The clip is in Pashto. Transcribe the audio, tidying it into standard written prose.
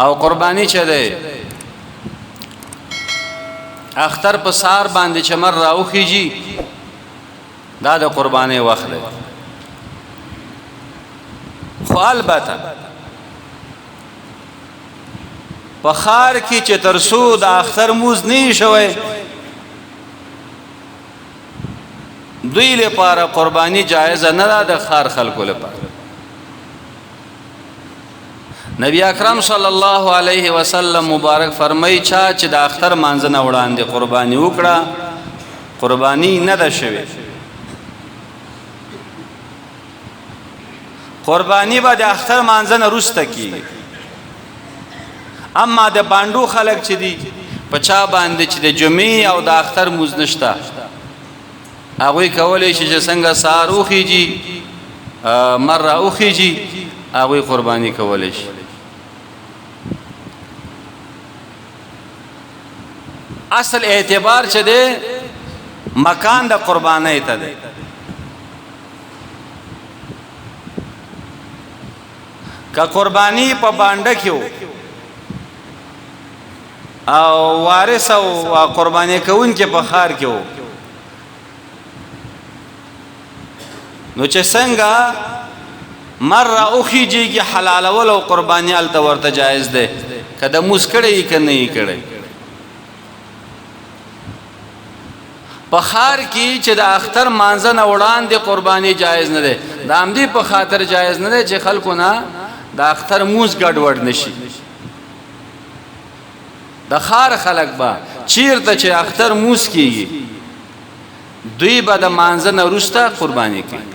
او قربانی چه ده اختر په سار باندې چمر راوخیږي دا د قربانی وخت دی خو البته په خار کې چې ترسو د اختر موز نه شوي دوی لپاره قربانی جایز نه ده د خار خلکو لپاره نبی اکرم صلی الله علیه وسلم مبارک فرمای چا چې د اختر مانځ نه وړاندې قربانی وکړه قربانی نه ده شوی قربانی به د اختر مانځ نه وروسته کیږي اما د باندو خلک چې دي په چا باندې چې د جمعې او د اختر موز نشته هغوی کولی شي چې څنګه سهار وخیږي مر راوخیږي هغوی قربانی کولی شي اصل اعتبار چې دی مکان د قربانی ته دی که قربانی په بانډه کې او وارث او قربانی کوونکی په خار کې وو نو چې څنګه مره اوخیږي حلال ولو قربانی ال ورته جایز ده کله مسکړې کنه یې کړي په خار کې چې د اختر مانځه نه وړاندې قربانی جایز نه ده د امدی په خاطر جایز نه ده چې خلکو نه د اختر موز ګډوډ نشي د خار خلک با چیرته چې اختر موز کیږي دوی به د مانځه نه وروسته قربانی کوي